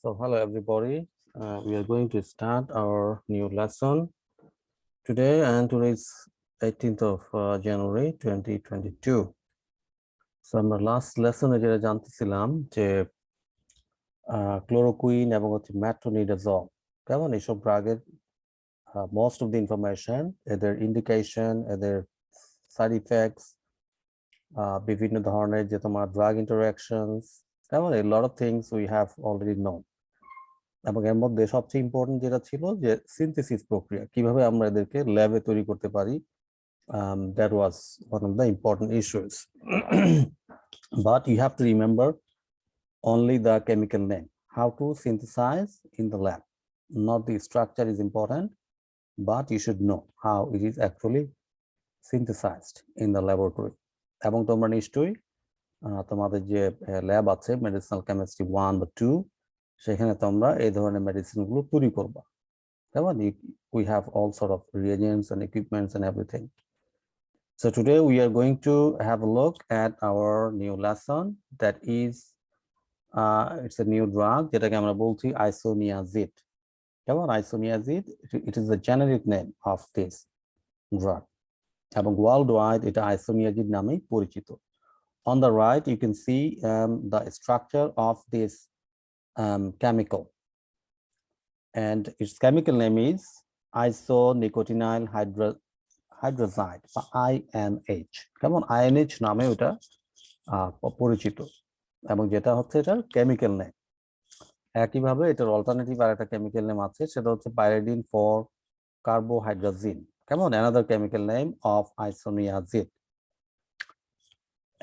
So hello everybody. We are going to start our new lesson today, and today is 18th of January 2022. So আমরা last lesson যেটা জানতেছিলাম যে chloroquine এবং metronidazole কেমন এইসব ড্রাগের most of the information, এদের indication, এদের side effects, বিভিন্ন ধরনের যে তোমার drug interactions, কেমন a lot of things we have already known. এবং এর মধ্যে সবচেয়ে ইম্পর্টেন্ট যেটা ছিল যে সিনথেসিস প্রক্রিয়া কিভাবে আমরা এদেরকে ল্যাবে তৈরি করতে পারি, that was one of the important issues. But you have to remember only the chemical name, how to synthesize in the lab. Not the structure is important, but you should know how it is actually synthesized in the laboratory. এবং তোমরা নিশ্চয়ই তোমাদের যে lab আছে medicinal chemistry 1 বা 2, সেখানে তোমরা এই ধরনের মেডিসিন গুলো তৈরি করবা। We have all sort of reagents and equipments and everything. So today we are going to have a look at our new lesson, that is it's a new drug যেটাকে আমরা বলছি isoniazid. Isoniazid, it is the generic name of this drug, এবং worldwide এটা isoniazid নামেই পরিচিত. On the right you can see the structure of this chemical, and its chemical name is isonicotinyl hydrazide, INH. কেমন INH নামে ওটা পরিচিত, এবং যেটা হচ্ছে এটার কেমিক্যাল নেম। একইভাবে এটার অল্টারনেটিভ আর একটা কেমিক্যাল নেম আছে, সেটা হচ্ছে pyridine for carbohydrazine, কেমন another chemical name of isoniazid.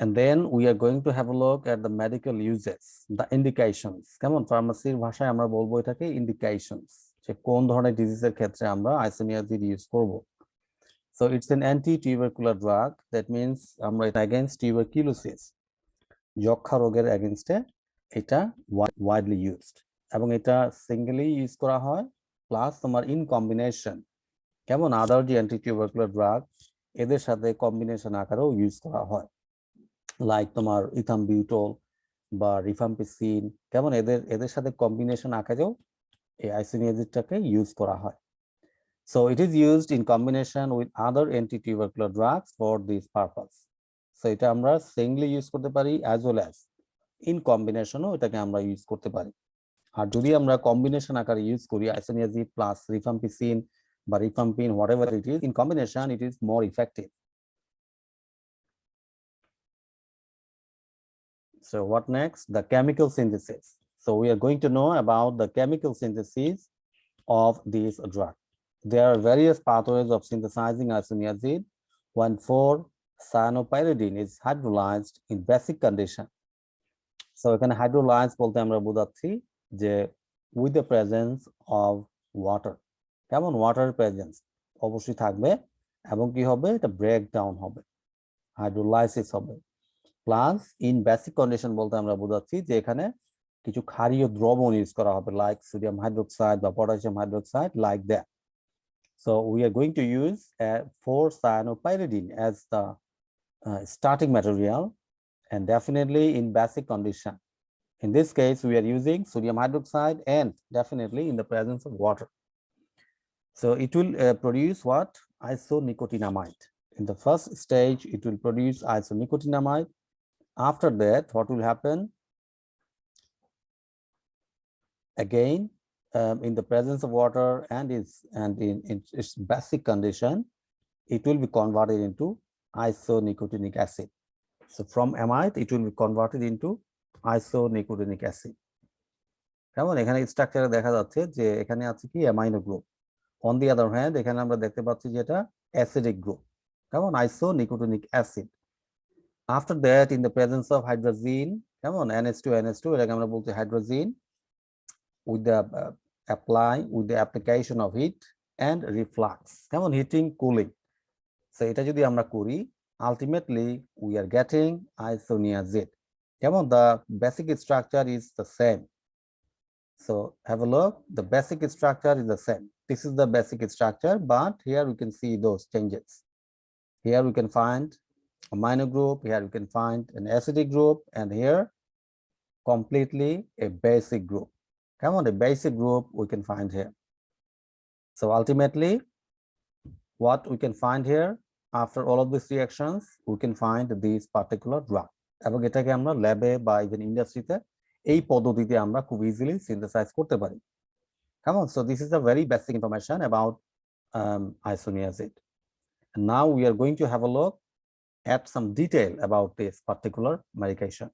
And then we are going to have a look at the medical uses, the indications. কেমন ফার্মাসির ভাষায় আমরা বলবো এটাকে indications, যে কোন ধরনের ডিজিজের ক্ষেত্রে আমরা isoniazid ইউজ করব। So it's an anti-tubercular drug, that means আমরা এটা against tuberculosis, যক্ষা রোগের against-এ এটা widely used, এবং এটা সিঙ্গেলি ইউজ করা হয় প্লাস তোমার ইন কম্বিনেশন, কেমন আদার যে অ্যান্টি-টিউবারকুলার ড্রাগ এদের সাথে কম্বিনেশন আকারেও ইউজ করা হয়, লাইক তোমার ইথামবিউটল বা রিফাম্পিসিন, কেমন এদের সাথে কম্বিনেশন আকারেও এই আইসোনিয়াজিডটাকে ইউজ করা হয়। So it is used in combination with other anti-tubercular drugs for this purpose. So এটা আমরা সিঙ্গলি ইউজ করতে পারি as well as in combinationও এটাকে আমরা ইউজ করতে পারি। আর যদি আমরা কম্বিনেশন আকারে ইউজ করি আইসোনিয়াজিড প্লাস রিফাম্পিসিন বা rifampin, whatever it is, in combination it is more effective. So what next? The chemical synthesis. So we are going to know about the chemical synthesis of this drug. There are various pathways of synthesizing isoniazid when 4-cyanopyridine is hydrolyzed in basic condition. So এখানে hydrolyze বলতে আমরা বোঝাচ্ছি যে with the presence of water, কেমন water presence অবশ্যই থাকবে, এবং কি হবে এটা ব্রেক ডাউন হবে, হাইড্রোলাইসিস হবে, প্লাস ইন বেসিক কন্ডিশন বলতে আমরা বোঝাচ্ছি যে এখানে কিছু ক্ষারীয় দ্রবণ ইউজ করা হবে, লাইক সোডিয়াম হাইড্রোক্সাইড বা potassium hydroxide, like that. So we are going to use 4-cyanopyridine as the starting material, and definitely in basic condition. In this case we are using sodium hydroxide and definitely in the presence of water. So it will produce what? Isonicotinamide. In the first stage it will produce isonicotinamide. After that what will happen? Again, in the presence of water and in its basic condition, it will be converted into isonicotinic acid. So from amide it will be converted into isonicotinic acid. কেমন এখানে স্ট্রাকচারে দেখা যাচ্ছে যে এখানে আছে কি amino group, on the other hand এখানে আমরা দেখতে পাচ্ছি যে এটা অ্যাসিডিক গ্রুপ, কেমন isonicotinic acid. After that, in the presence of hydrazine, কেমন NH2 এটাকে আমরা বলছি hydrazine, with the application of heat and reflux, কেমন heating cooling. So এটা যদি আমরা করি, ultimately we are getting isoniazid, কেমন the basic structure is the same. So have a look, the basic structure is the same. This is the basic structure, but here we can see those changes. Here we can find amino group, here we can find an acidic group, and here completely a basic group. Come on, a basic group we can find here. So ultimately, what we can find here after all of these reactions, we can find this particular drug. এবং এটাকে আমরা ল্যাবে বা even ইন্ডাস্ট্রিতে এই পদ্ধতিতে আমরা খুব ইজিলি সিনথেসাইজ করতে পারি। Come on, so this is a very basic information about isoniazid. And now we are going to have a look at some detail about this particular medication.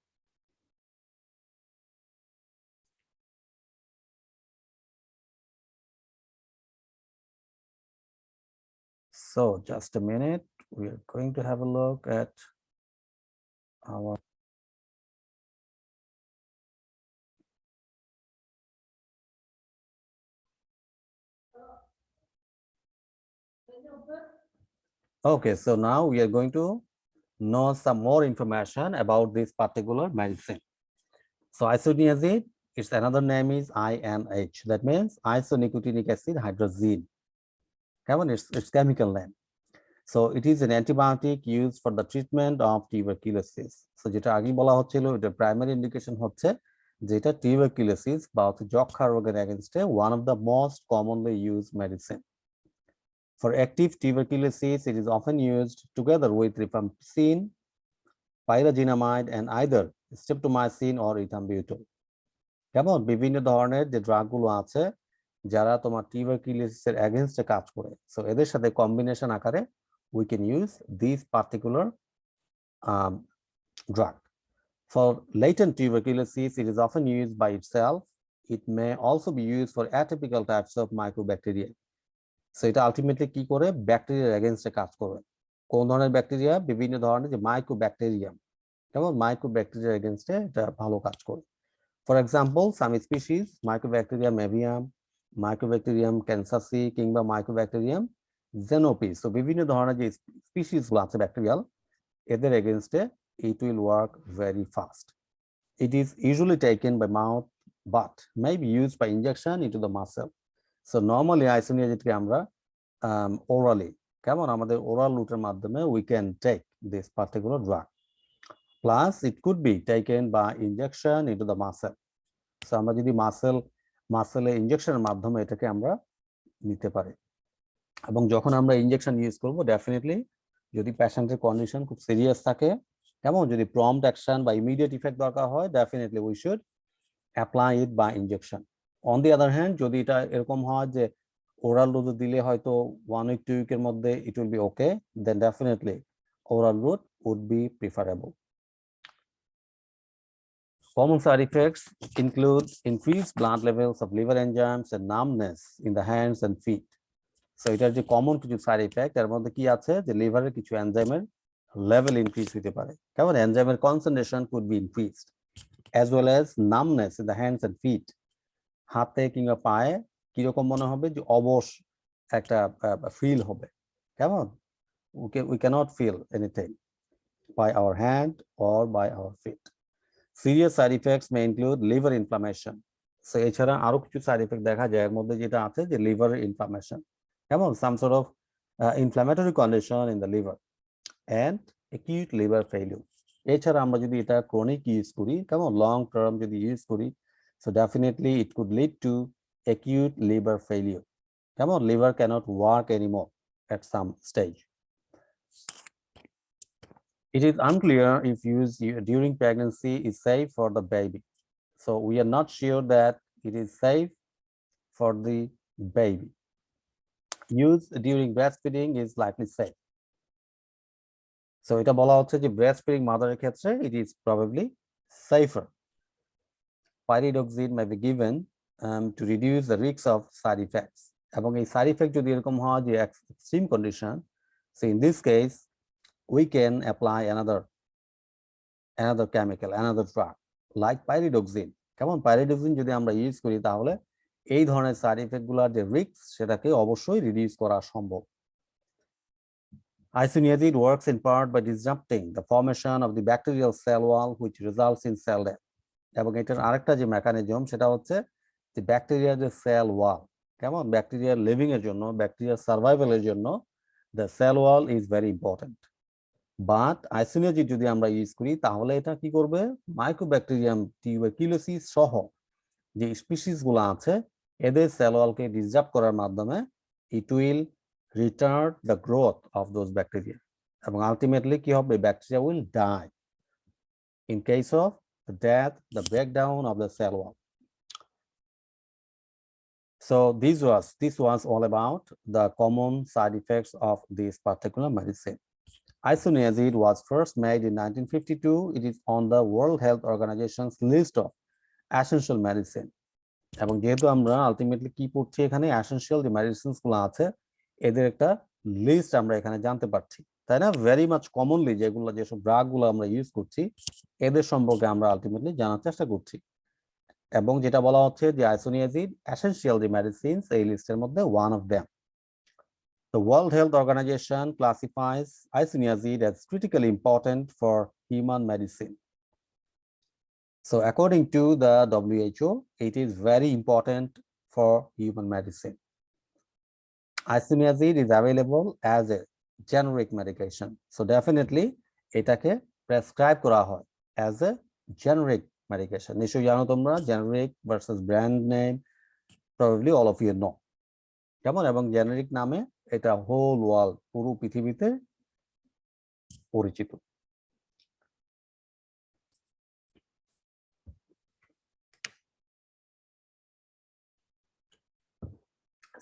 So just a minute, we are going to have a look at our okay, so now we are going to know some more information about this particular medicine. So isoniazid, its another name is INH. That means isonicotinic acid hydrazine. Come on, its chemical name. So it is an antibiotic used for the treatment of tuberculosis. So যেটা আগে বলা হচ্ছিল এটা primary indication হচ্ছে যেটা tuberculosis বা যক্ষা রোগের এগেইনস্টে one of the most commonly used medicine. For active tuberculosis, it is often used together with rifampicin, pyrazinamide, and either streptomycin or ethambutol. কেমন বিভিন্ন ধরনের যে ড্রাগগুলো আছে যারা তোমার টিউবারকুলোসিসের এগেইনস্টে কাজ করে, সো এদের সাথে কম্বিনেশন আকারে we can use this particular drug. For latent tuberculosis, it is often used by itself. It may also be used for atypical types of mycobacteria. So এটা আলটিমেটলি কি করে ব্যাকটেরিয়ার এগেইনস্টে কাজ করে। কোন ধরনের ব্যাকটেরিয়া? বিভিন্ন ধরনের যে মাইকোব্যাকটেরিয়াম, যেমন মাইকোব্যাকটেরিয়ার এগেইনস্টে এটা ভালো কাজ করে। For example, some species, Mycobacterium avium, Mycobacterium kansasi কিংবা Mycobacterium xenopus, so বিভিন্ন ধরনের যে স্পিসিস গুলো আছে ব্যাকটেরিয়াল, এদের এগেইনস্টে it will work very fast. It is usually taken by mouth but may be used by injection into the muscle. So normally isoniazidকে আমরা orally, কেমন আমাদের oral route এর মাধ্যমে we can take this particular drug. Plus it could be taken by injection into the muscle. So আমরা যদি মাসেলে ইনজেকশনের মাধ্যমে এটাকে আমরা নিতে পারি, এবং যখন আমরা ইনজেকশন ইউজ করব ডেফিনেটলি যদি পেশেন্টের কন্ডিশন খুব সিরিয়াস থাকে, কেমন যদি প্রম্পট অ্যাকশন বা ইমিডিয়েট ইফেক্ট দরকার হয়, definitely we should apply it by injection. On the other hand যদি এটা এরকম হয় যে ওরাল রুট দিলে হয়তো 1 উইক 2 উইকের মধ্যে it will be okay, then definitely oral route would be preferable. Common side effects include increased blood levels of liver enzymes and numbness in the hands and feet. So এটার যে common কিছু side effect এর মধ্যে কি আছে যে লিভারের কিছু এনজাইমের লেভেল ইনক্রিজ হতে পারে, কেমন এনজাইমের concentration could be increased, as well as numbness in the hands and feet. হাতে কিংবা পায়ে কিরকম মনে হবে যে অবশ একটা ফিল হবে, কেমন we cannot feel anything by our hand or by our feet. Serious side effects may include liver inflammation. So এছাড়া আরো কিছু সাইড ইফেক্ট দেখা যায়, এর মধ্যে যেটা আছে যে লিভার ইনফ্লামেশন, কেমন some sort of inflammatory condition in the liver and acute liver failure. এছাড়া আমরা যদি এটা ক্রনিক ইউজ করি, কেমন লং টার্ম যদি ইউজ করি, so definitely it could lead to acute liver failure. কেমন liver cannot work anymore at some stage. It is unclear if use during pregnancy is safe for the baby. So we are not sure that it is safe for the baby. Use during breastfeeding is likely safe. So এটা বলা হচ্ছে যে breastfeeding মাদারের ক্ষেত্রে it is probably safer. Pyridoxine may be given to reduce the risk of side effects. এবং এই side effect যদি এরকম হয় যে extreme condition, so in this case we can apply another chemical, another drug like pyridoxine. কেমন pyridoxine যদি আমরা use করি তাহলে এই ধরনের সাইড ইফেক্ট গুলোর যে রিস্ক সেটাকে অবশ্যই রিডিউস করা সম্ভব। Isoniazid works in part by disrupting the formation of the bacterial cell wall which results in cell death. এবং এটার আরেকটা যে মেকানিজম সেটা হচ্ছে যে ব্যাকটেরিয়ার যে সেল ওয়াল, কেমন ব্যাকটেরিয়ার লিভিং এর জন্য, ব্যাকটেরিয়ার সার্ভাইভালের জন্য the cell wall is very important. But isoniazid যদি আমরা ইউজ করি তাহলে এটা কি করবে, মাইক্রোব্যাকটেরিয়াম টিউবারকুলোসিস সহ যে স্পিসিস গুলো আছে এদের সেল ওয়ালকে ডিসরাপ্ট করার মাধ্যমে it will retard the growth of those bacteria এবং আলটিমেটলি কি হবে bacteria will die in case of the death, the breakdown of the cell wall. So this was all about the common side effects of this particular medicine. Isoniazid was first made in 1952. It is on the World Health Organization's list of essential medicine. এবং যেহেতু আমরা ultimately কি পড়ছি এখানে essential যে medicines গুলো আছে এদের একটা লিস্ট আমরা এখানে জানতে পারছি তাই না ভেরি মাচ কমনলি যেসব ড্রাগ গুলো আমরা ইউজ করছি এদের সম্পর্কে আমরা আলটিমেটলি জানার চেষ্টা করছি এবং যেটা বলা হচ্ছে যে আইসোনিয়াজিড এসেনশিয়াল যে মেডিসিনস এই লিস্টের মধ্যে one of them The World Health Organization classifies isoniazid as critically important for human medicine. So according to the WHO, it is very important for human medicine. Isoniazid is available as a generic medication. So definitely এটাকে prescribe করা হয় as a generic medication. নিশ্চয়ই জানো তোমরা generic versus brand name, probably all of you know. কেমন এবং generic নামে এটা হোল ওয়ার্ল্ড পুরো পৃথিবীতে পরিচিত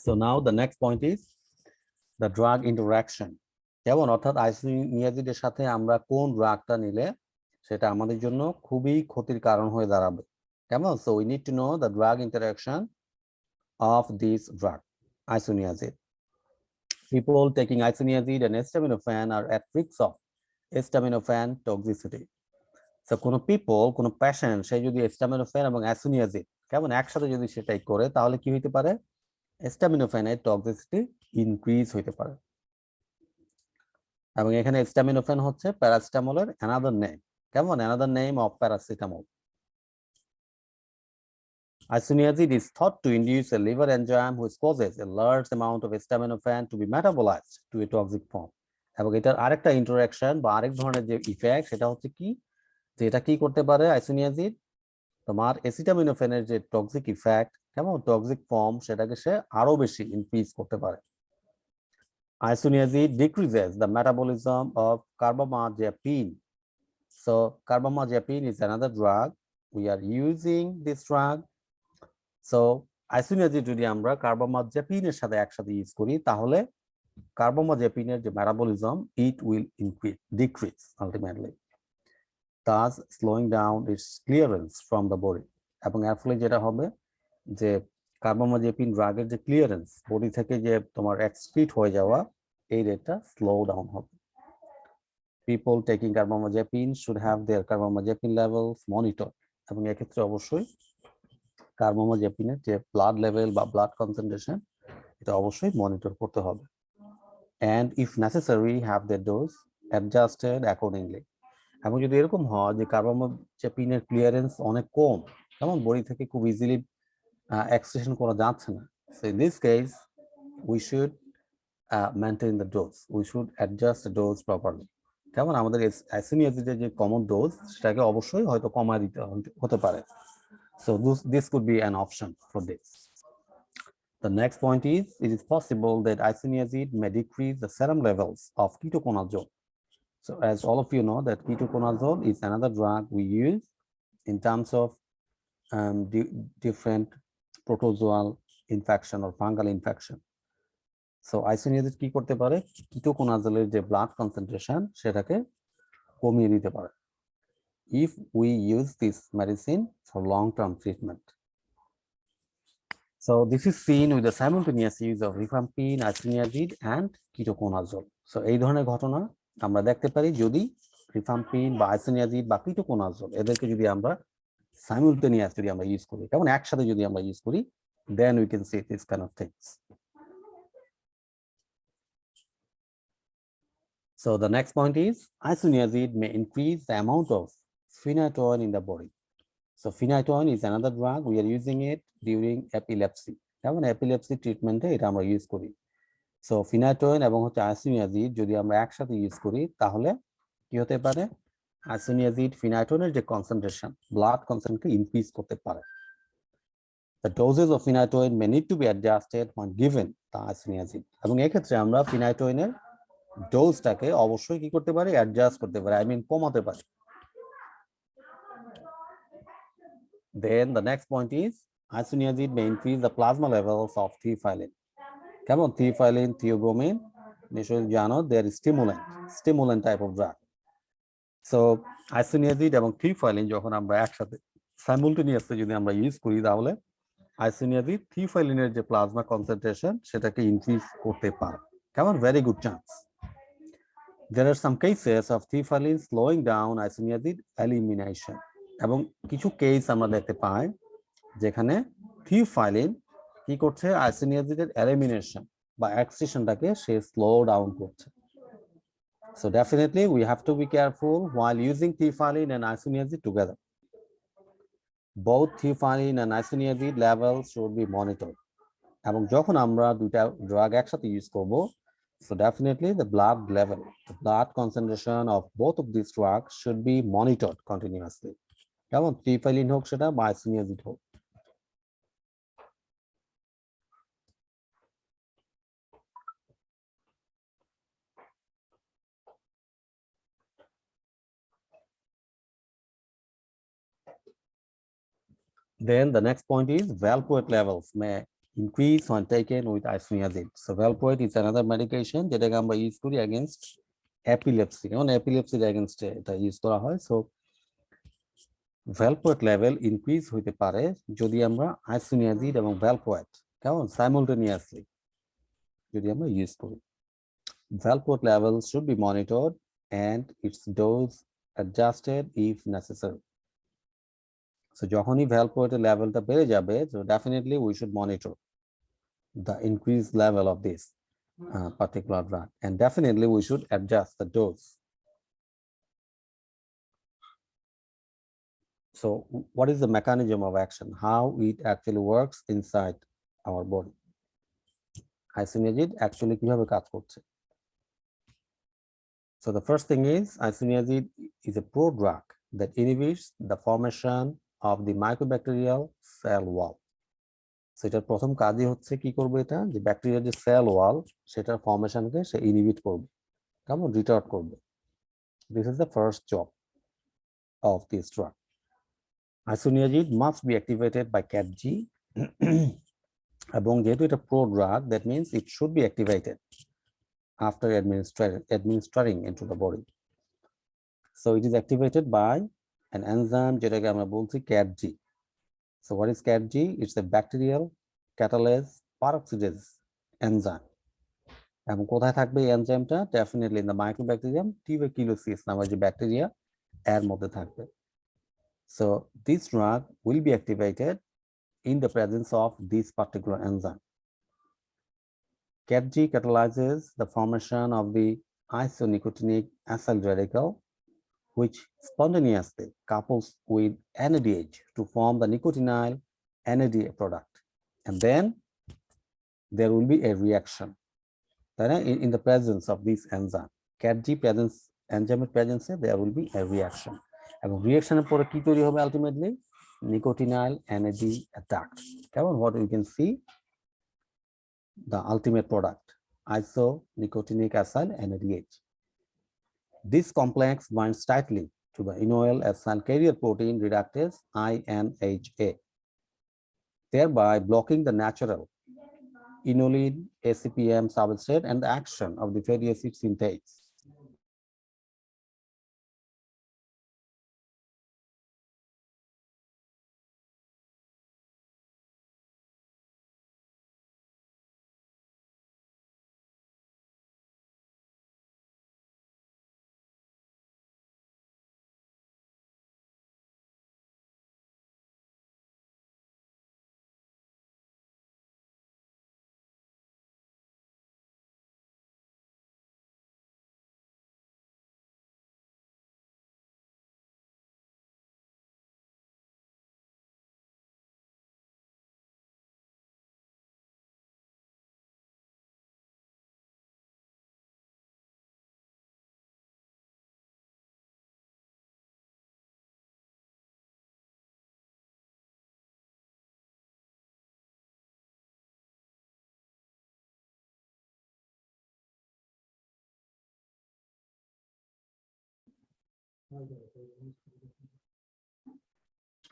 So now the next point is the drug interaction. যেমন অর্থাৎ আইসোনিয়াজিডের সাথে আমরা কোন ড্রাগটা নিলে সেটা আমাদের জন্য খুবই ক্ষতির কারণ হয়ে দাঁড়াবে কেমন So we need to know the drug interaction of this drug isoniazid. People taking isoniazid and acetaminophen are at risk of acetaminophen toxicity. So কোনো পেশেন্ট সে যদি acetaminophen এবং isoniazid কেমন একসাথে যদি সে টেক করে তাহলে কি হতে পারে acetaminophen-এর টক্সিসিটি ইনক্রিজ হতে পারে এবং এখানে acetaminophen হচ্ছে প্যারাসিটামলের another name কেমন another name of paracetamol. Isoniazid is thought to induce a liver enzyme which causes a large amount of acetaminophen to be metabolized to a toxic form. এবং এটার আরেকটা interaction বা আরেক ধরনের যে ইফেক্ট সেটা হচ্ছে কি যে এটা কি করতে পারে আইসোনিয়াজিড তোমার অ্যাসিটামিনোফেনের যে টক্সিক ইফেক্ট কেমন টক্সিক ফর্ম সেটাকে সে আরো বেশি ইনক্রিজ করতে পারে Isoniazid decreases the metabolism of carbamazepine. So carbamazepine is another drug. We are using this drug. So isoniazid যদি আমরা কার্বামাজেপিনের সাথে একসাথে ইউজ করি তাহলে কার্বামাজেপিনের যে metabolism it will decrease ultimately, thus slowing down its clearance from the body. এবং এর ফলে যেটা হবে যে কার্বামাজেপিন ড্রাগের যে ক্লিয়ারেন্স বডি থেকে যে তোমার এক্সক্রিট হয়ে যাওয়া এই রেটটা স্লো ডাউন হবে People taking carbamazepine should have their carbamazepine levels monitored এবং এক্ষেত্রে অবশ্যই কার্বামাজেপিনের যে ব্লাড লেভেল বা ব্লাড কনসেন্ট্রেশন এটা অবশ্যই মনিটর করতে হবে and if necessary have their dose adjusted accordingly. এবং যদি এরকম হয় যে কার্বামাজেপিনের ক্লিয়ারেন্স অনেক কম যেমন বডি থেকে খুব ইজিলি এক্সট্রাকশন করা যাচ্ছে না so in this case we should maintain the dose, we should adjust the dose properly. যেমন আমাদের আইসোনিয়াজিডের যে কমন ডোজ সেটাকে অবশ্যই হয়তো কমায় দিতে হতে পারে so this could be an option for this. The next point is it is possible that isoniazid may decrease the serum levels of ketoconazole. So as all of you know that ketoconazole is another drug we use in terms of different protozoal infection or fungal infection. So isoniazid কি করতে পারে ketoconazole-এর যে blood concentration সেটাকে কমিয়ে দিতে পারে if we use this medicine for long-term treatment. So this is seen with the simultaneous use of rifampin, isoniazid and ketoconazole. So এই ধরনের ঘটনা আমরা দেখতে পারি যদি rifampin বা isoniazid বা ketoconazole এদেরকে যদি আমরা simultaneous যদি আমরা ইউজ করি কেমন একসাথে যদি আমরা ইউজ করি then we can see this kind of things. So the next point is isoniazid may increase the amount of phenytoin in the body. So phenytoin is another drug we are using it during epilepsy. যেমন epilepsy treatment এটা আমরা use করি so phenytoin এবং হচ্ছে isoniazid যদি আমরা একসাথে use করি তাহলে কি হতে পারে isoniazid phenytoin এর যে কনসেন্ট্রেশন ব্লাড কনসেন্ট্রেশন ইনক্রিজ করতে পারে The doses of phenytoin may need to be adjusted when given the isoniazid. এবং এক্ষেত্রে আমরা ফিনাইটোইনের ডোজটাকে অবশ্যই কি করতে পারি, অ্যাডজাস্ট করতে পারি, আই মিন কমাতে পারি। Then the next point is isoniazid may increase the plasma levels of theophylline. কেমন? Theophylline, theobromine, নিশ্চয়ই জানো, they are stimulant type of drug. So isoniazid এবং theophylline যখন আমরা একসাথে সাইমultaneously যদি আমরা ইউজ করি, তাহলে isoniazid theophylline যে প্লাজমা কনসেন্ট্রেশন সেটাকে ইনক্রিজ করতে পারে। কেমন? Very good chance. There are some cases of theophylline slowing down isoniazid elimination. এবং কিছু কেস আমরা দেখতে পাই যেখানে থিওফাইলিন কি করছে, আইসোনিয়াজিডের এলিমিনেশন বা এক্সট্রিশনটাকে সে স্লো ডাউন করছে। So definitely we have to be careful while using theophylline and isoniazid together. Both theophylline and isoniazid levels should be monitored. এবং যখন আমরা দুইটা ড্রাগ একসাথে ইউজ করব, so definitely the blood level, the blood concentration of both of these drugs should be monitored continuously. কেমন? Theophylline হোক সেটা বা আইসোনিয়াজিড হোক। Then the next point is valproate levels may increase when taken with isoniazid. So valproate is another medication যেটাকে আমরা use করি against epilepsy. On epilepsy against এটা use করা হয়। So valproate level increase হইতে পারে যদি আমরা isoniazid এবং valproate কেমন simultaneously যদি আমরা ইউজ করি। Valproate levels should be monitored and its dose adjusted if necessary. So যখনই valproate লেভেলটা বেড়ে যাবে, so definitely we should monitor the increased level of this particular drug, and definitely we should adjust the dose. So what is the mechanism of action, how it actually works inside our body? Isoniazid actually কিভাবে কাজ করছে? So the first thing is isoniazid is a prodrug that inhibits the formation of the mycobacterial cell wall. So এটার প্রথম কাজই হচ্ছে কি করবে, এটা যে ব্যাকটেরিয়ার যে সেল ওয়াল সেটার ফর্মেশনকে সে ইনহিবিট করবে, কেমন রিটার্ড করবে। This is the first job of this drug. Isoniazid must be activated by CatG এবং যেহেতু এটা prodrug, that means it should be activated after administering into the body. So it is activated by an enzyme যেটাকে আমরা বলছি CatG. So what is CatG? It's a bacterial catalase peroxidase enzyme. এবং কোথায় থাকবে এই এনজাইমটা? Definitely in the mycobacterium tuberculosis নামের যে ব্যাকটেরিয়া এর মধ্যে থাকবে। So this drug will be activated in the presence of this particular enzyme. CatG catalyzes the formation of the isonicotinic acyl radical, which spontaneously couples with NADH to form the nicotinyl NADH product, and then there will be a reaction in the presence of this enzyme. CatG presence, enzyme presence, there will be a reaction, এবং রিঅ্যাকশনের পরে কি তৈরি হবে ultimately? নিকোটিনাইল NAD attack. কেমন? What we can see, the ultimate product, isonicotinic acyl NADH. This complex binds tightly to the enol acyl carrier protein reductase INHA, thereby blocking the natural enolin ACPM substrate and the action of the fatty acid synthase.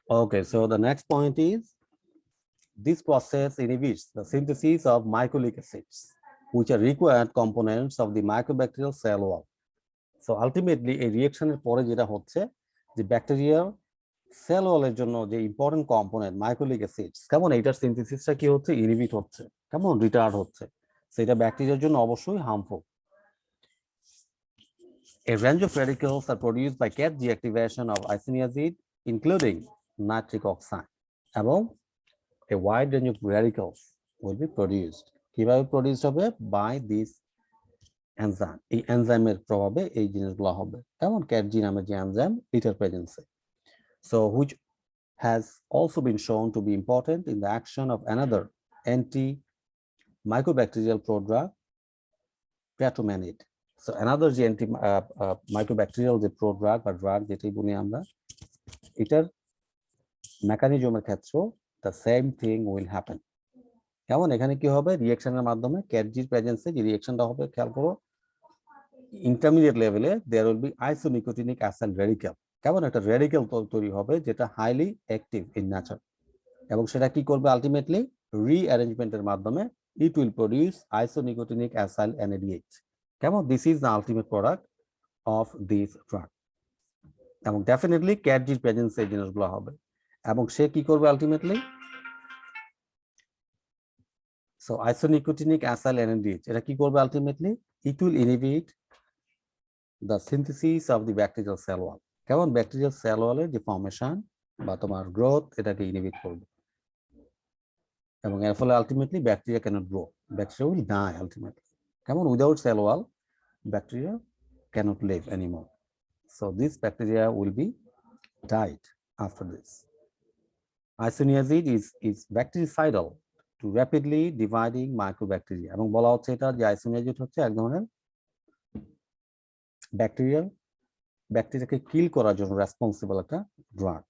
Okay, so the next point is this process inhibits the synthesis of micronucleic acids, which are required components of the mycobacterial cell wall. So ultimately এই রিঅ্যাকশনের পরে যেটা হচ্ছে যে ব্যাকটেরিয়ার sell ওয়ালের জন্য যে important component মাইক্রোলিক acids কেমন এইটার সিনথেসিসটা কি হচ্ছে ইনহিবিট হচ্ছে কেমন রিটার্ড হচ্ছে সেটা ব্যাকটেরিয়ার জন্য অবশ্যই harmful A range of radicals are produced by cat deactivation of isoniazid including nitric oxide এবং a wide range of radicals will be produced কিভাবে প্রডিউসড হবে by this এনজাইম এই এনজাইমের প্রভাবে এই জিনিসগুলো হবে কেমন ক্যাটজি নামের যে এনজাইম এটার প্রেজেন্সে so which has also been shown to be important in the action of another anti-mycobacterial prodrug pratomamid so another যে anti mycobacterial যে prodrug বা drug যেটাই বলি আমরা এটার মেকানিজমের ক্ষেত্রেও the same thing will happen কেমন এখানে কি হবে রিঅ্যাকশনের মাধ্যমে ক্যাটজির প্রেজেন্সে যে রিঅ্যাকশনটা হবে খেয়াল করো intermediate level there will be isonicotinonic acyl radical কেমন একটা রেডিক্যাল তৈরি হবে যেটা হাইলি অ্যাক্টিভ ইন নেচার এবং সেটা কি করবে আলটিমেটলি রিঅ্যারেঞ্জমেন্টের মাধ্যমে it will produce isonicotinonic acyl NADH কেমন this is the ultimate product of this drug এবং ডেফিনেটলি ক্যাটজির প্রেজেন্সে এই জিনিসগুলো হবে এবং সে কি করবে ultimately so isonicotinonic acyl NADH এটা কি করবে ultimately it will inhibit the synthesis of the bacterial cell wall কেমন ব্যাকটেরিয়াল সেল ওয়ালের যে ফর্মেশন বা তোমার গ্রোথ এটাকে ইনহিবিট করবে এবং এর ফলে ultimately bacteria can't grow bacteria will die ultimately কেমন without cell wall bacteria can't live anymore so this bacteria will be died after this isoniazid is bactericidal to rapidly dividing mycobacteria এবং বলা হচ্ছে এটা যে আইসোনিয়াজিড হচ্ছে এক ধরনের ব্যাকটেরিয়াকে কিল করার জন্য রেসপন্সিবল একটা drug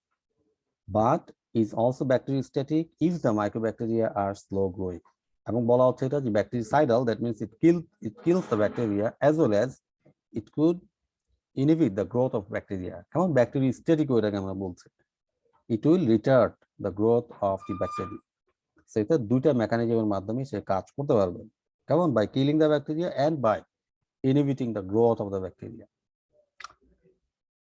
but is also bacteriostatic if the mycobacteria are slow growing এবং বলা হচ্ছে এটা যে bactericidal that means it kills the bacteria as well as it could inhibit the growth of bacteria কেমন bacteriostatic ওইটাকে আমরা বলছি it will retard the growth of the bacteria সেটা দুইটা মেকানিজমের মাধ্যমে সে কাজ করতে পারবে কেমন by killing the bacteria and by inhibiting the growth of the bacteria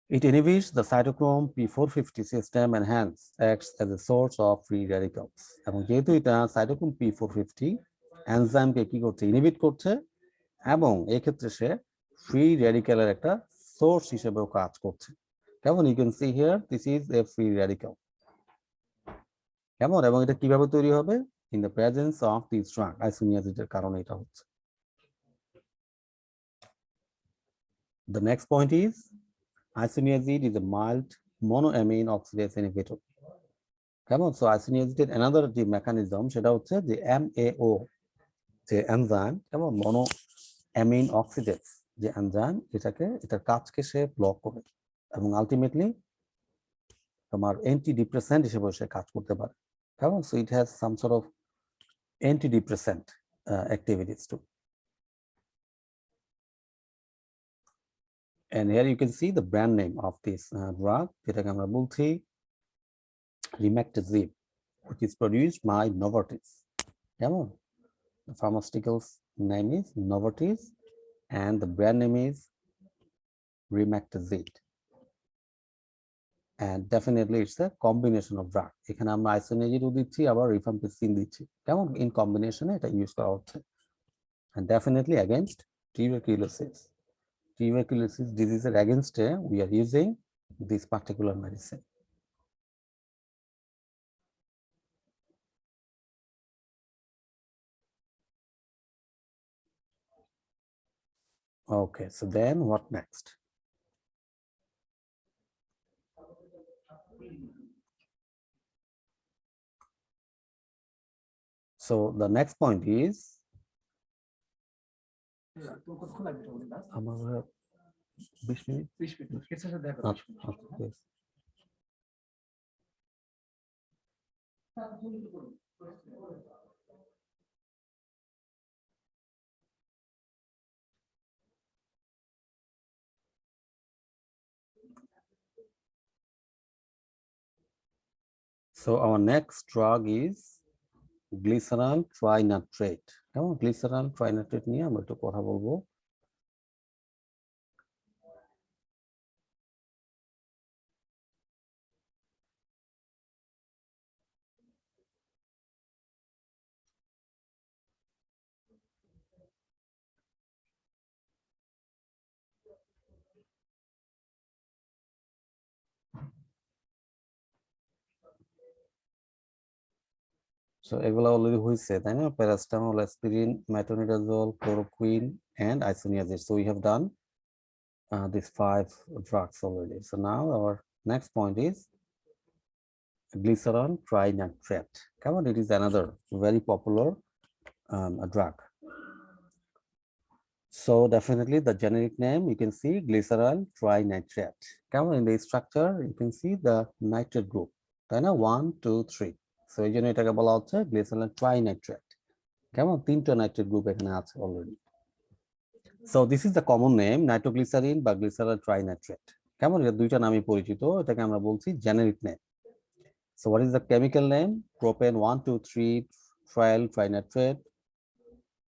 It inhibits the cytochrome P450 system and hence acts as a source of free radicals. এবং যেহেতু এটা সাইটোক্রোম P450 এনজাইমকে কি করছে ইনহিবিট করছে এবং এই ক্ষেত্রে সে ফ্রি রেডিক্যালের একটা সোর্স হিসেবেও কাজ করছে কেমন you can see here this is a free radical কেমন এবং এটা কিভাবে তৈরি হবে in the presence of this drug আইসোনিয়াজিডের কারণে এটা হচ্ছে the next point is Isoniazid is a mild monoamine oxidase inhibitor. কেমন সো আইসোনিয়াজিডের another যে মেকানিজম সেটা হচ্ছে যে MAO যে এনজাইম কেমন monoamine oxidase যে এনজাইম এটার কাজকে সে ব্লক করে এবং আলটিমেটলি তোমার অ্যান্টিডিপ্রেসেন্ট হিসেবে সে কাজ করতে পারে কেমন so it has some sort of antidepressant activities too. And here you can see the brand name of this drug যেটাকে আমরা বলছি rimactazib which is produced by Novartis কেমন the pharmaceuticals name is Novartis and the brand name is rimactazib and definitely it's a combination of drug এখানে আমরা isoniazid দিচ্ছি আবার rifampicin দিচ্ছি কেমন in combination এটা ইউজ করা হচ্ছে and definitely against tuberculosis disease against we are using this particular medicine. Okay, so then what next? So the next point is আমার 20 minute So our next drug is glyceryl trinitrate. কেমন glyceryl trinitrate নিয়ে আমরা একটু কথা বলবো। So এগুলো already হইছে তাই না, paracetamol, aspirin, metronidazole, chloroquine and isoniazid. So we have done these 5 drugs already. So now our next point is glycerol trinitrate. Come on, it is another very popular drug. So definitely the generic name you can see glycerol trinitrate. Come on, in the structure you can see the nitrate group. তাই না, 1 2 3. So এই জন্য এটাকে বলা হচ্ছে glycerol trinitrate. কেমন, 3টা nitrate group এখানে আছে already. So this is the common name nitroglycerin বা glycerol trinitrate. কেমন, এটা দুইটা নামই পরিচিত, এটাকে আমরা বলছি generic name. So what is the chemical name? Propane 1 2 3 trial trinitrate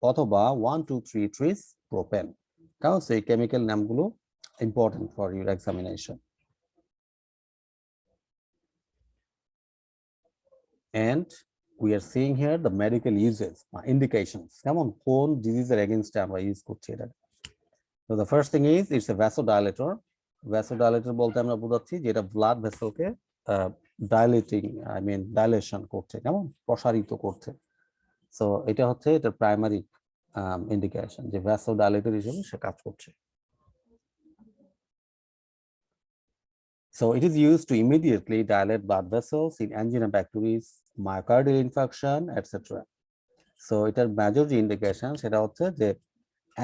অথবা 1 2 3 tris propane. কারণ সেই কেমিক্যাল নামগুলো important for your examination. And we are seeing here the medical uses, indications. কেমন, কোন ডিজিজের এগেইনস্টে আমরা ইউজ করছি এটা। So the first thing is it's a vasodilator. Vasodilator বলতে আমরা বোঝাচ্ছি যে এটা ব্লাড ভেসেলকে ডাইলেটিং, আই মিন ডাইলেশন করছে, কেমন প্রসারিত করছে। সো এটা হচ্ছে এটা প্রাইমারি ইন্ডিকেশন যে ভ্যাসোডাইলেটর হিসেবে সে কাজ করছে। So it is used to immediately dilate blood vessels in angina pectoris, myocardial infarction, etc. So এটার মেজর যে ইন্ডিকেশন সেটা হচ্ছে যে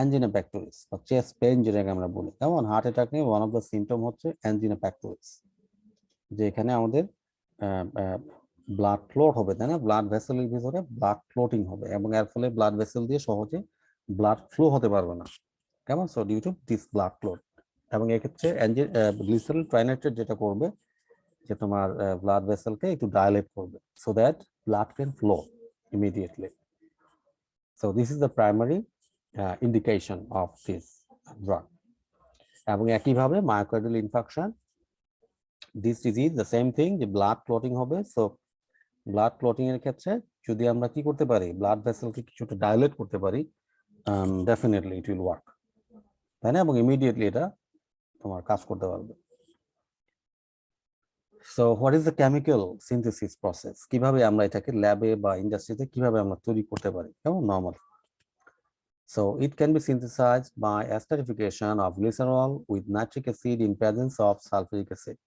angina pectoris বা চেস্ট পেইন যেটাকে আমরা বলি, যেমন হার্ট অ্যাটাক নিয়ে ওয়ান অফ দ্য সিমটম হচ্ছে angina pectoris, যে এখানে আমাদের ব্লাড ক্লট হবে, তাই না, ব্লাড ভেসেলের ভিতরে ব্লাড ক্লটিং হবে এবং এর ফলে ব্লাড ভেসেল দিয়ে সহজে ব্লাড ফ্লো হতে পারবে না, কেমন। So due to this blood clot, এবং এক্ষেত্রে গ্লিসারিল ট্রাইনাইট্রেট যেটা করবে যে তোমার ব্লাড ভেসেলকে একটু ডাইলেট করবে so that blood can flow immediately. So this is the primary indication of this drug. এবং একইভাবে myocardial infarction, this disease the same thing, যে ব্লাড ক্লটিং হবে। সো ব্লাড ক্লটিং এর ক্ষেত্রে যদি আমরা কি করতে পারি, ব্লাড ভেসেলকে কিছুটা ডাইলেট করতে পারি, ডেফিনেটলি ইট উইল ওয়ার্ক, তাই না, এবং ইমিডিয়েটলি এটা তোমার কাজ করতে পারবে। So what is the chemical synthesis process, কিভাবে আমরা এটাকে ল্যাবে বা ইন্ডাস্ট্রিতে কিভাবে আমরা তৈরি করতে পারি, কেমন normal. So it can be synthesized by esterification of glycerol with nitric acid in presence of sulfuric acid.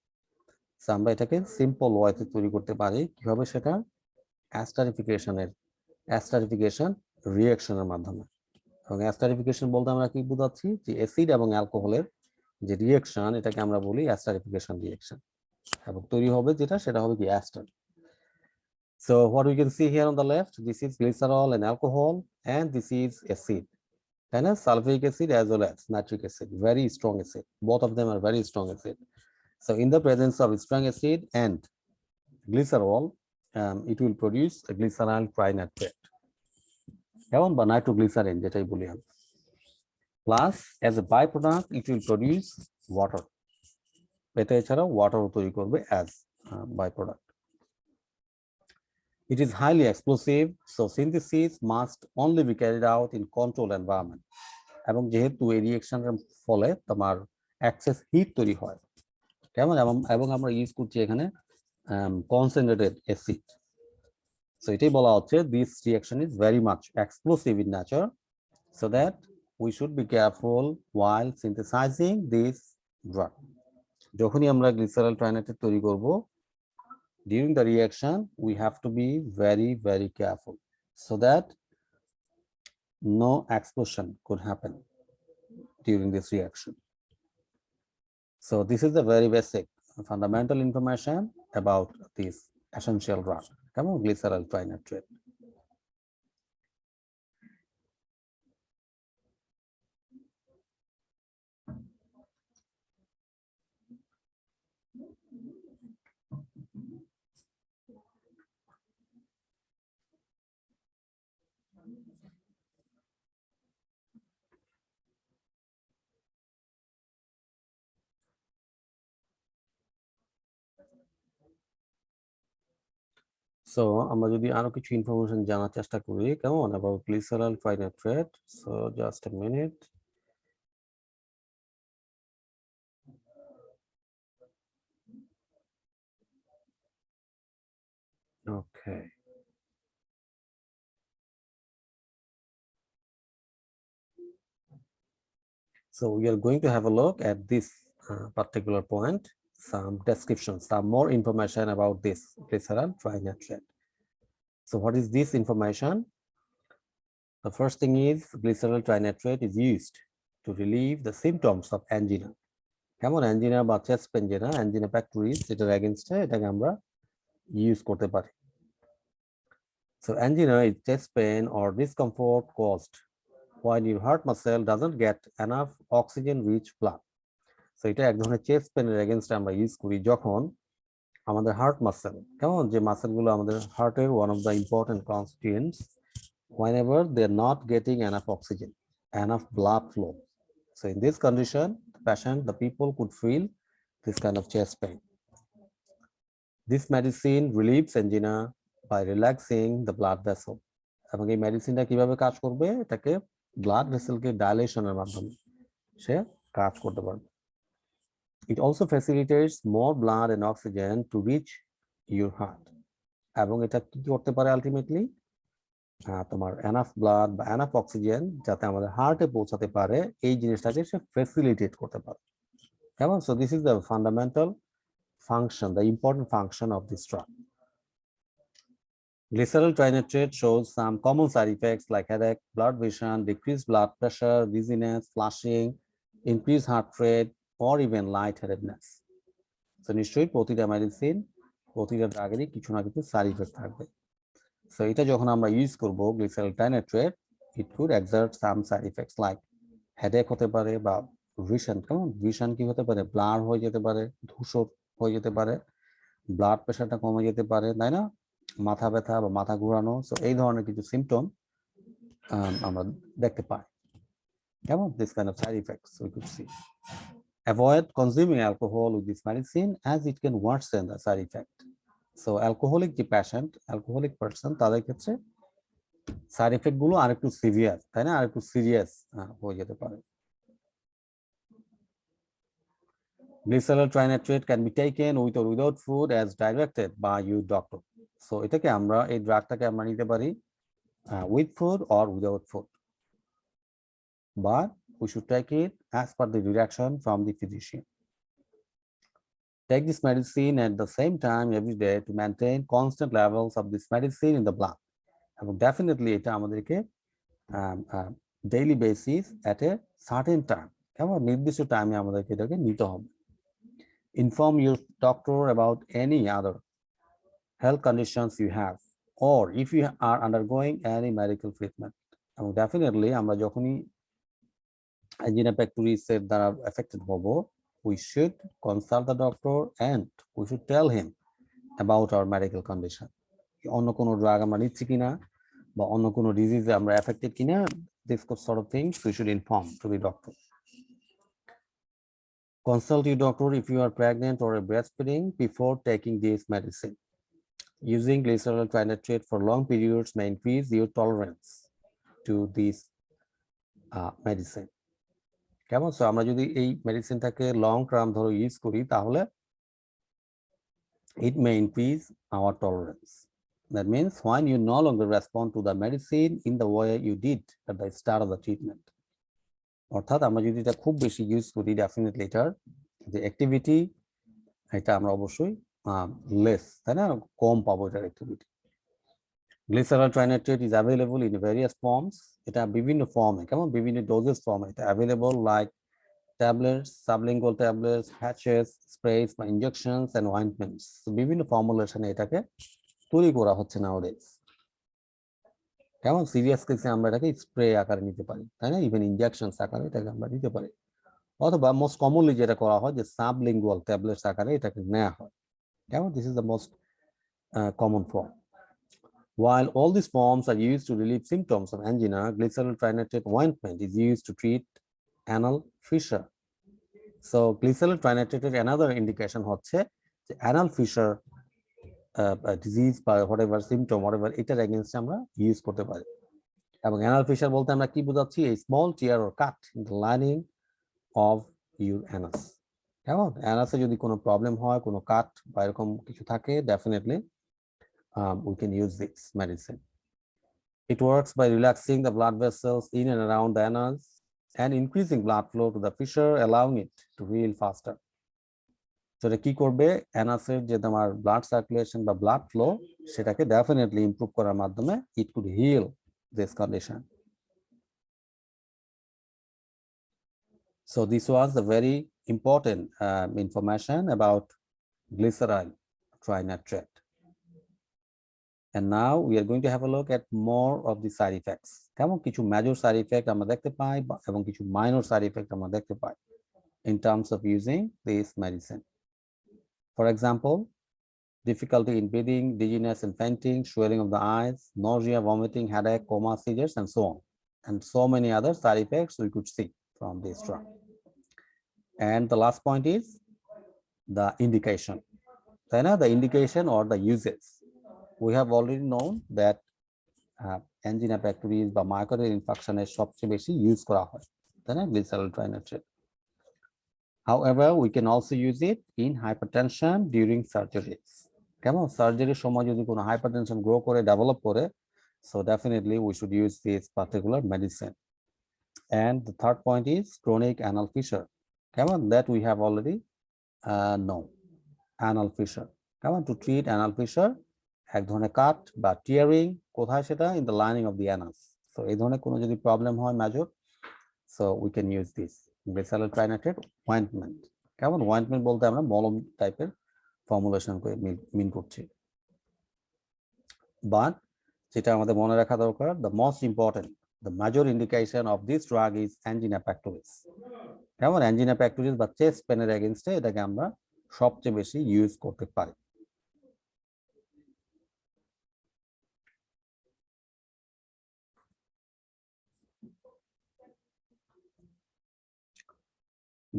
So আমরা এটাকে সিম্পল ওয়েতে তৈরি করতে পারি, কিভাবে সেটা, এস্টারিফিকেশন রিঅ্যাকশনের মাধ্যমে। এবং এস্টারিফিকেশন বলতে আমরা কি বোঝাচ্ছি, যে অ্যাসিড এবং অ্যালকোহলের যে রিঅ্যাকশন এটাকে আমরা বলি এস্টারিফিকেশন রিঅ্যাকশন, এবং তৈরি হবে যেটা সেটা হবে কি ester. So what we can see here on the left, this is glycerol and alcohol, and this is acid. And sulfuric acid as well as nitric acid, very strong acid. Both of them are very strong acid. So in the presence of strong acid and glycerol, it will produce a glyceryl trinitrate, কেমন, বা nitroglycerin যেটাই বলি আমরা। Plus as a byproduct it will produce water, এটা এছাড়াও water তৈরি করবে as byproduct. It is highly explosive, so synthesis must only be carried out in controlled environment. এবং যেহেতু এই রিঅ্যাকশনের ফলে তোমার এক্সেস হিট তৈরি হয়, কেমন, এবং আমরা ইউজ করছি এখানে কনসেন্ট্রেটেড অ্যাসিড। সো এটাই বলা হচ্ছে this reaction is very much explosive in nature, so that we should be careful while synthesizing this drug. যখনই আমরা গ্লিসারল ট্রাইনাইট্রেট তৈরি করব, during the reaction we have to be very very careful so that no explosion could happen during this reaction. So this is the very basic fundamental information about this essential drug, glyceryl trinitrate. So আমরা যদি আরো কিছু information জানার চেষ্টা করি কেমন about glycerol trinitrate, so just a minute. Okay. So we are going to have a look at this particular point, some description, some more information about this glycerol trinitrate. So what is this information? The first thing is glycerol trinitrate is used to relieve the symptoms of angina. কেমন angina বা chest pain যেটা angina pectoris এটার against এটাকে আমরা use করতে পারি। So angina is chest pain or discomfort caused when your heart muscle doesn't get enough oxygen rich blood. So এটা এক ধরনের চেস্ট পেনের এগেইনস্ট আমরা ইউজ করি যখন আমাদের হার্ট মাসেল কেমন যে মাসেলগুলো আমাদের হার্টের one of the important constituents whenever they're not getting enough oxygen, enough blood flow. So in this condition, the patient, the people could feel this kind of chest pain. This medicine relieves angina by relaxing the blood vessel. এবং এই মেডিসিনটা কিভাবে কাজ করবে এটাকে blood ভেসেলকে ডাইলেশনের মাধ্যমে সে কাজ করতে পারবে। It also facilitates more blood and oxygen to reach your heart. এবং এটা কি করতে পারে আলটিমেটলি তোমার এনাফ ব্লাড বা এনাফ অক্সিজেন যাতে আমাদের হার্টে পৌঁছাতে পারে এই জিনিসটাকে সে ফ্যাসিলিটেট করতে পারে কেমন so this is the fundamental function the important function of this drug Glycerol trinitrate shows some common side effects like headache, blood vision, decreased blood pressure, dizziness, flushing, increased heart rate, or even lightheadedness. So নিশ্চয়ই প্রতিটা medicine প্রতিটা ড্রাগেরই কিছু না কিছু side effect থাকবে so এটা যখন আমরা ইউজ করব glycerol trinitrate it could exert some side effects like headache হতে পারে বা ভিশন কেমন ভিশন কি হতে পারে ব্লার হয়ে যেতে পারে ধূসর হয়ে যেতে পারে ব্লাড প্রেশারটা কমে যেতে পারে তাই না মাথা ব্যথা বা মাথা ঘোরানো সো এই ধরনের কিছু সিম্পটম আমরা দেখতে পাই কেমন this kind of side effects we could see Avoid consuming alcohol with this medicine as it can worsen the side effect. So alcoholic যে patient, alcoholic person তাদের ক্ষেত্রে সাইড ইফেক্ট গুলো আরেকটু সিভিয়ার তাই না আরেকটু সিরিয়াস হয়ে যেতে পারে Glycerol trinitrate can be taken with or without food as directed by your doctor. So এটাকে আমরা এই ড্রাগটাকে আমরা নিতে পারি with food or without food. But we should take it as per the direction from the physician. Take this medicine at the same time every day to maintain constant levels of this medicine in the blood. And definitely এটা আমাদেরকে daily basis at a certain time কেমন নির্দিষ্ট টাইমে আমাদেরকে এটাকে নিতে হবে Inform your doctor about any other health conditions you have or if you are undergoing any medical treatment. And definitely আমরা যখনই angina pectoris এর দ্বারা affected হব we should consult the doctor and we should tell him about our medical condition. অন্য কোনো drug আমরা নিচ্ছি কিনা বা অন্য কোনো ডিজিজে আমরা এফেক্টেড কিনা this sort of things we should inform to the doctor. Consult your doctor if you are pregnant or breastfeeding before taking this medicine. Using glycerol trinitrate for long periods may increase your tolerance to this medicine. কেমন so আমরা যদি এই মেডিসিনটাকে long term ধরে use করি তাহলে it may increase our tolerance. That means when you no longer respond to the medicine in the way you did at the start of the treatment. অর্থাৎ আমরা যদি এটা খুব বেশি ইউজ করি ডেফিনেটলি এটার যে অ্যাক্টিভিটি এটা আমরা অবশ্যই লেস তাই না কম পাবো এটার activity Glycerol trinitrate is available in various forms. এটা বিভিন্ন ফর্মে কেমন বিভিন্ন ডোজেস ফর্মে এটা available like tablets sublingual tablets patches sprays বা ইনজেকশনস এন্ড অয়েন্টমেন্টস বিভিন্ন ফর্মুলেশনে এটাকে তৈরি করা হচ্ছে নাওডেজ কেমন সিরিয়াস কেসে আমরা এটাকে স্প্রে আকারে নিতে পারি তাই না ইভেন ইনজেকশনস আকারে এটাকে আমরা নিতে পারি অথবা মোস্ট কমনলি যেটা করা হয় যে সাবলিঙ্গুয়াল ট্যাবলেটস আকারে এটাকে নেওয়া হয় কেমন this is the most common form While all these forms are used to relieve symptoms of angina, glycerol trinitrate ointment is used to treat anal fissure. So glycerol trinitrate another indication হচ্ছে যে anal fissure disease বা whatever symptom whatever এটার এগেইনস্টে আমরা use করতে পারি। এবং anal fisher বলতে আমরা কি বোঝাচ্ছি? এই small tear or cut in the lining of your anus. কেমন? অ্যানাসে যদি কোনো প্রবলেম হয়, কোনো কাট বা এরকম কিছু থাকে, definitely we can use this medicine. It works by relaxing the blood vessels in and around the anus and increasing blood flow to the fissure, allowing it to heal faster. So এটা কি করবে? অ্যানাসের যে তোমার blood circulation বা blood flow সেটাকে definitely improve করার মাধ্যমে it could heal this condition. So this was the very important information about glyceryl trinitrate. And now we are going to have a look at more of the side effects. কেমন কিছু major side effect আমরা দেখতে পাই এবং কিছু minor side effect আমরা দেখতে পাই in terms of using this medicine. For example, difficulty in breathing, dizziness and fainting, swelling of the eyes, nausea, vomiting, headache, coma, seizures, and so on. And so many other side effects we could see from this drug. And the last point is the indication. Then the indication or the uses. We have already known that angina pectoris বা myocardial infarction এর সবচেয়ে বেশি use করা হয়, তাই না, glyceryl trinitrate. However, we can also use it in hypertension during surgeries. কেমন? সার্জারির সময় যদি কোনো hypertension grow করে develop করে, so definitely we should use this particular medicine. And the third point is chronic anal fissure. কেমন? That we have already known. Anal fissure. কেমন? To treat anal fissure, এক ধরনের কাট বা টিয়ারিং, কোথায় সেটা? In the lining of the anus. So এই ধরনের কোনো যদি প্রবলেম হয় major, so we can use this glyceryl trinitrate ointment. কেমন? ointment বলতে আমরা মলম টাইপের ফর্মুলেশন করে মিন করছি। But যেটা আমাদের মনে রাখা দরকার, the most important, the major indication of this drug is angina pectoris. কেমন? angina pectoris বা চেস্ট পেনের এগেইনস্টে এটাকে আমরা সবচেয়ে বেশি ইউজ করতে পারি।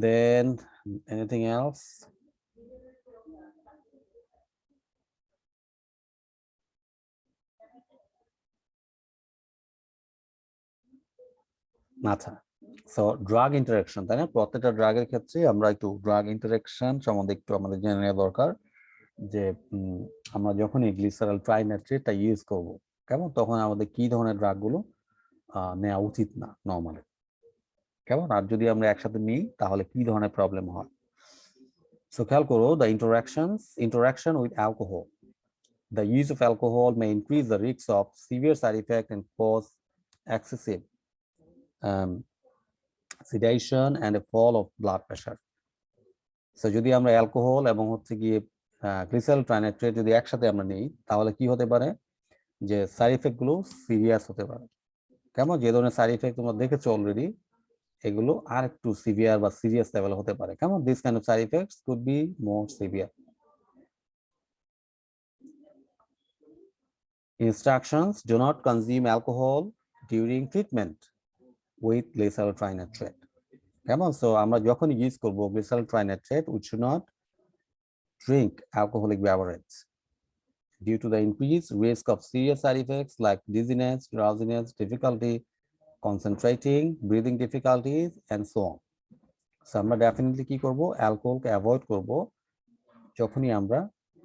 Then anything else? আচ্ছা, সো ড্রাগ ইন্টারাকশন, তাই না? প্রত্যেকটা ড্রাগের ক্ষেত্রে আমরা একটু ড্রাগ ইন্টারাকশন সম্বন্ধে একটু আমাদের জেনে নেওয়া দরকার, যে আমরা যখনই গ্লিসারল ট্রাইনাইট্রেটটা ইউজ করব, কেমন, তখন আমাদের কি ধরনের ড্রাগগুলো নেওয়া উচিত না নর্মালি, কেমন, আর যদি আমরা একসাথে নিই তাহলে কি ধরনের প্রবলেম হয়। সো খেয়াল করো, the interaction with alcohol. The use of alcohol may increase the risk of severe side effects and cause excessive sedation and a fall of blood pressure. So যদি আমরা অ্যালকোহল এবং হচ্ছে গিয়ে গ্লিসারল ট্রাইনাইট্রেট যদি একসাথে আমরা নিই, তাহলে কি হতে পারে? যে সাইড ইফেক্ট গুলো সিরিয়াস হতে পারে। কেমন? যে ধরনের সাইড ইফেক্ট তোমরা দেখেছো অলরেডি, এগুলো আর একটু সিভিয়ার বা সিরিয়াস লেভেল হতে পারে। কেমন? This kind of side effects could be more severe. Instructions: do not consume alcohol during treatment with glyceryl trinitrate. কেমন? সো আমরা যখন ইউজ করব glyceryl trinitrate, we should not drink alcoholic beverage due to the increased risk of serious side effects like dizziness, drowsiness, difficulty concentrating, breathing difficulties, and so on. So আমরা definitely কি করব? অ্যালকোহলকে avoid করব যখনই আমরা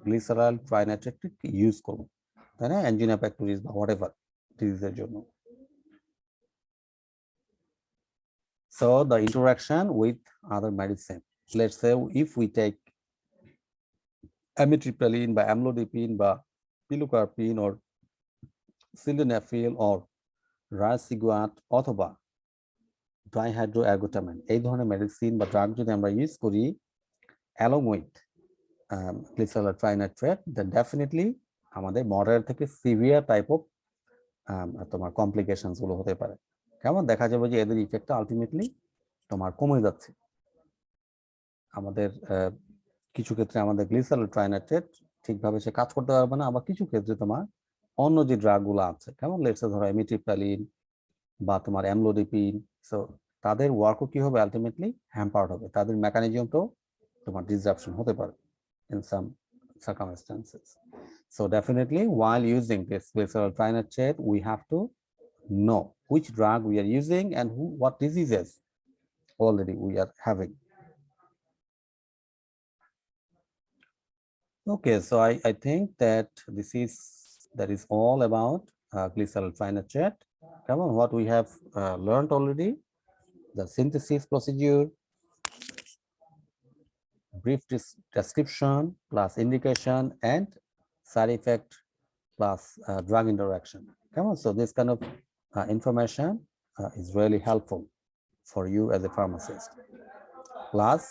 glycerol ট্রাইনাইট্রেট use করব, তাই না, angina প্যাক্টোরিস বা হোয়াটএভার ডিজিজের জন্য। So the interaction with other medicine, let's say if we take amitriptyline বা amlodipine বা pilocarpine or sildenafil or রাসিগুয়াট অথবা ডাইহাইড্রোএর্গোটামিন, এই ধরনের মেডিসিন বা ড্রাগ যদি আমরা ইউজ করি along with glyceryl trinitrate, then definitely আমাদের মডারেট থেকে সিভিয়ার টাইপ অফ তোমার কমপ্লিকেশনস গুলো হতে পারে। কেমন? দেখা যাবে যে এদের ইফেক্টটা আলটিমেটলি তোমার কমে যাচ্ছে। আমাদের কিছু ক্ষেত্রে আমাদের গ্লিসারল ট্রাইনাইট্রেট ঠিকভাবে সে কাজ করতে পারবে না, আবার কিছু ক্ষেত্রে তোমার অন্য যে ড্রাগগুলো আছে, কেমন, লেটস ধরো এমিট্রিপ্টালিন বা তোমার অ্যামলোডিপিন, সো তাদের ওয়ার্কও কি হবে? আলটিমেটলি হ্যাম্পার্ড হবে, তাদের মেকানিজমটাও তোমার ডিসরাপশন হতে পারে in some circumstances. So definitely while using this glycerol trinacate, we have to know which drug we are using and what diseases already we are having. Okay, so I think that that is all about glycerol trinacate. Come on, what we have learned already: the synthesis procedure, brief description plus indication, and side effect plus drug interaction. Come on, so this kind of information is really helpful for you as a pharmacist. Plus,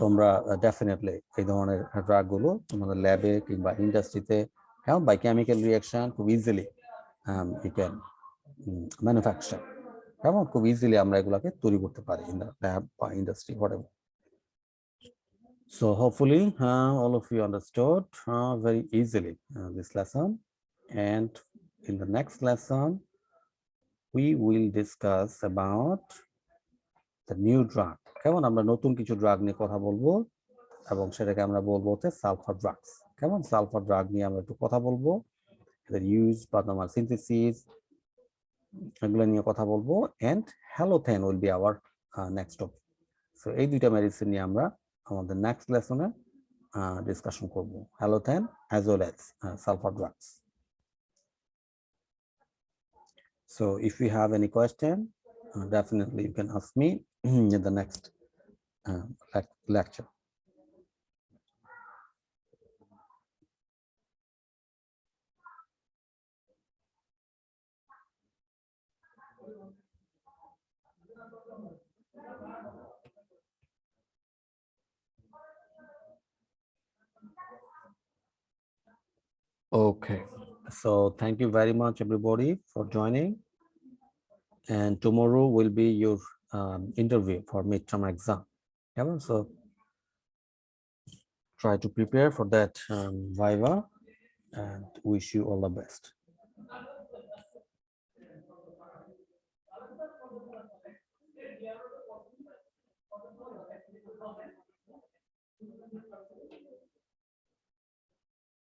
তোমরা definitely এই ধরনের ড্রাগগুলো তোমাদের ল্যাবে কিংবা ইন্ডাস্ট্রিতে by chemical reaction খুব easily you can manufacture. কেমন খুব ইজিলি আমরা এগুলাকে তৈরি করতে পারি in the lab বা industry, whatever. So hopefully all of you understood very easily this lesson, and in the next lesson we will discuss about the new drug. কেমন আমরা নতুন কিছু ড্রাগ নিয়ে কথা বলবো এবং সেটাকে আমরা বলবো হচ্ছে সালফার ড্রাগস। কেমন সালফার ড্রাগ নিয়ে আমরা একটু কথা বলবো, এদের ইউজ বা তোমার সিনথেসিস এগুলো নিয়ে কথা বলবো, and halothane will be our next topic. So এই দুইটা মেডিসিন নিয়ে আমরা আমাদের নেক্সট লেসনে ডিসকাশন করব, halothane as well as sulphur drugs. So if you have any question, definitely you can ask me in the next lecture. Okay, so thank you very much everybody for joining, and tomorrow will be your interview for midterm exam. So try to prepare for that viva, and wish you all the best.